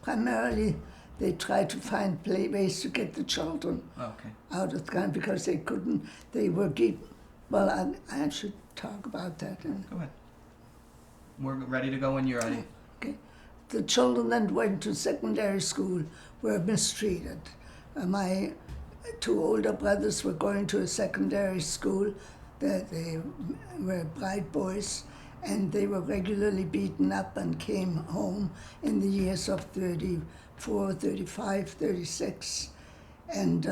primarily they tried to find ways to get the children out of the country because they couldn't. They were well, I should talk about that. Go ahead. We're ready to go when you're ready. Okay. The children that went to secondary school were mistreated. My two older brothers were going to a secondary school. They were bright boys, and they were regularly beaten up and came home in the years of 34, 35, 36. And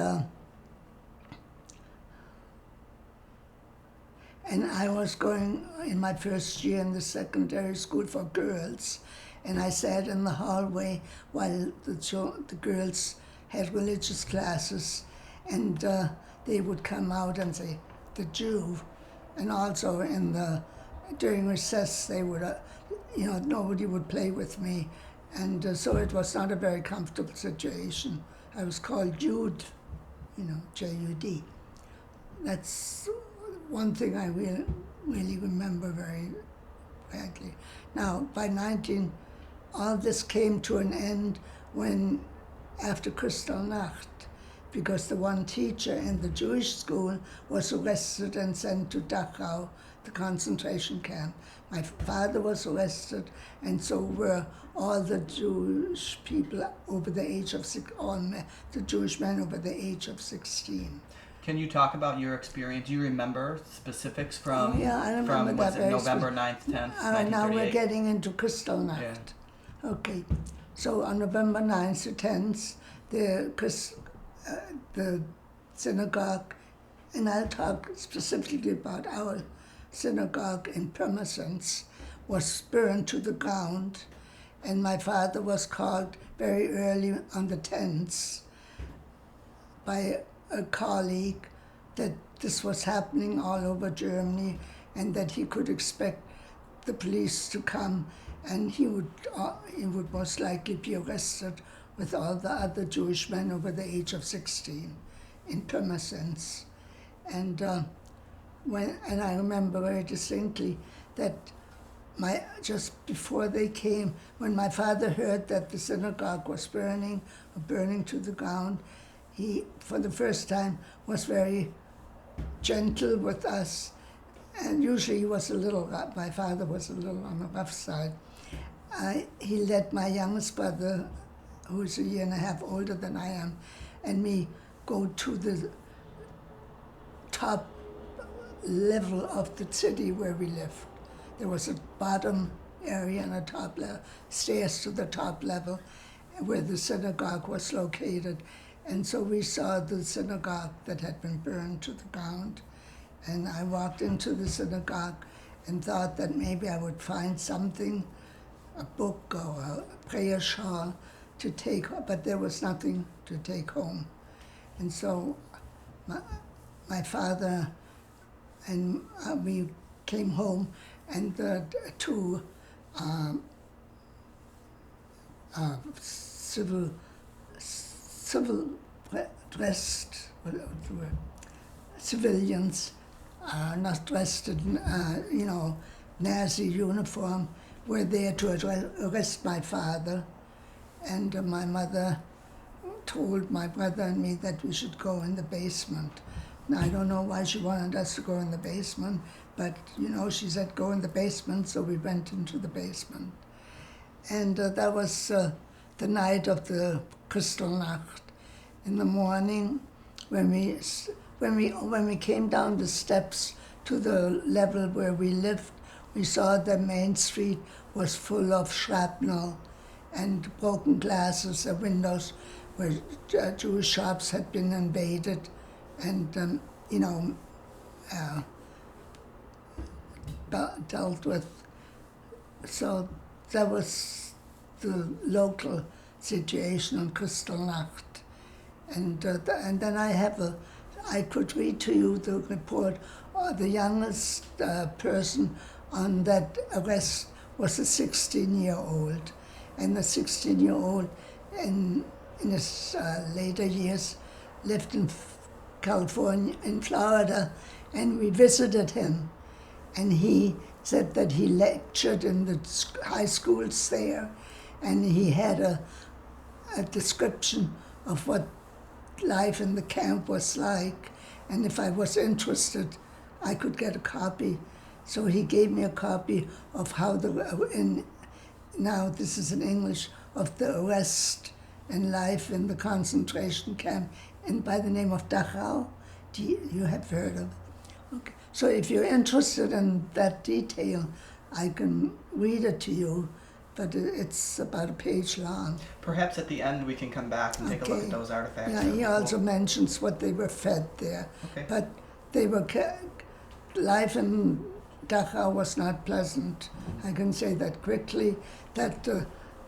I was going in my first year in the secondary school for girls, and I sat in the hallway while the girls had religious classes, and they would come out and say, "the Jew," and also during recess they would, nobody would play with me, and so it was not a very comfortable situation. I was called Jude, J-U-D. That's one thing I really remember very badly. Now, all this came to an end after Kristallnacht, because the one teacher in the Jewish school was arrested and sent to Dachau, the concentration camp. My father was arrested, and so were all the Jewish people over the age of the Jewish men over the age of 16. Can you talk about your experience? Do you remember specifics from, I remember was it November 9th, 10th, 1938? Now we're getting into Kristallnacht. Yeah. Okay, so on November 9th to 10th, the synagogue, and I'll talk specifically about our synagogue in Pirmasens, was burned to the ground, and my father was called very early on the 10th by a colleague that this was happening all over Germany and that he could expect the police to come, and he would most likely be arrested with all the other Jewish men over the age of 16 in Pirmasens. And I remember very distinctly that just before they came, when my father heard that the synagogue was burning to the ground, he, for the first time, was very gentle with us. And usually my father was a little on the rough side. He let my youngest brother, who's a year and a half older than I am, and me go to the top level of the city where we lived. There was a bottom area and a top level, stairs to the top level where the synagogue was located. And so we saw the synagogue that had been burned to the ground. And I walked into the synagogue and thought that maybe I would find something, a book or a prayer shawl to take, but there was nothing to take home. And so my father and we came home, and the two civil dressed civilians, not dressed in Nazi uniform, were there to arrest my father, and my mother told my brother and me that we should go in the basement. Now, I don't know why she wanted us to go in the basement, but she said go in the basement, so we went into the basement. And that was the night of the Kristallnacht. In the morning, when we came down the steps to the level where we lived, we saw the main street was full of shrapnel and broken glasses. The windows where Jewish shops had been invaded, and dealt with. So that was the local situation on Kristallnacht. And then I could read to you the report. The youngest person on that arrest was a 16-year-old. And the 16-year-old in his later years lived in California, in Florida, and we visited him. And he said that he lectured in the high schools there, and he had a description of what life in the camp was like, and if I was interested, I could get a copy. So he gave me a copy of how now this is in English, of the arrest and life in the concentration camp, and by the name of Dachau. You have heard of? Okay. So if you're interested in that detail, I can read it to you, but it's about a page long. Perhaps at the end we can come back and take a look at those artifacts. Yeah, he also mentions what they were fed there. Okay. But they were life in Dachau was not pleasant. I can say that quickly. That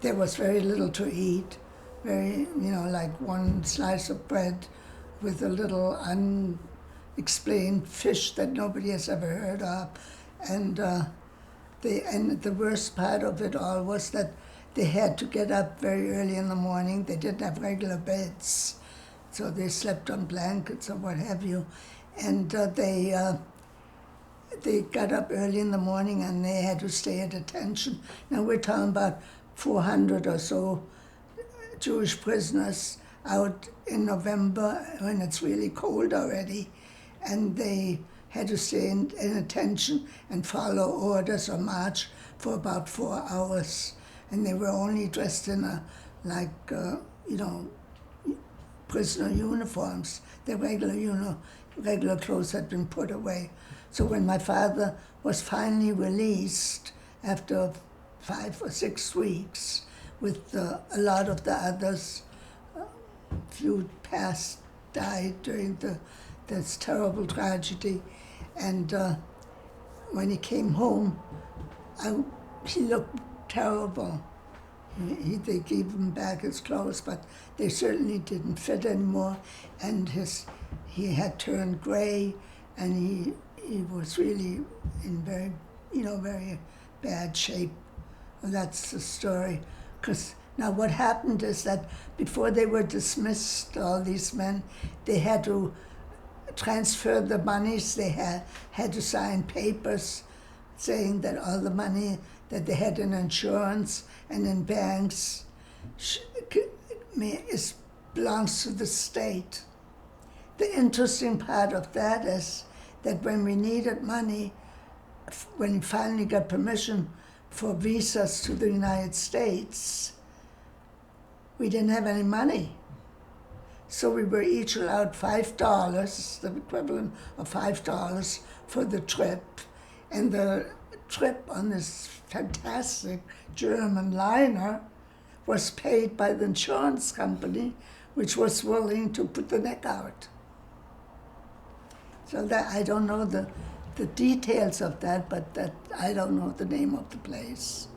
there was very little to eat. Very, like one slice of bread with a little unexplained fish that nobody has ever heard of, and the worst part of it all was that they had to get up very early in the morning. They didn't have regular beds, so they slept on blankets or what have you, and they got up early in the morning and they had to stay at attention. Now we're talking about 400 or so Jewish prisoners out in November when it's really cold already, and they had to stay in attention and follow orders or march for about 4 hours, and they were only dressed in prisoner uniforms. Their regular clothes had been put away. So when my father was finally released after 5 or 6 weeks, with a lot of the others, few died during this terrible tragedy, and when he came home, he looked terrible. They gave him back his clothes, but they certainly didn't fit anymore, and he had turned gray, and he was really in very bad shape. And that's the story. Because now what happened is that before they were dismissed, all these men, they had to transfer the monies. They had to sign papers saying that all the money that they had in insurance and in banks belongs to the state. The interesting part of that is that when we needed money, when we finally got permission for visas to the United States, we didn't have any money. So we were each allowed $5, the equivalent of $5 for the trip. And the trip on this fantastic German liner was paid by the insurance company, which was willing to put the neck out. So that I don't know the details of that, but that I don't know the name of the place.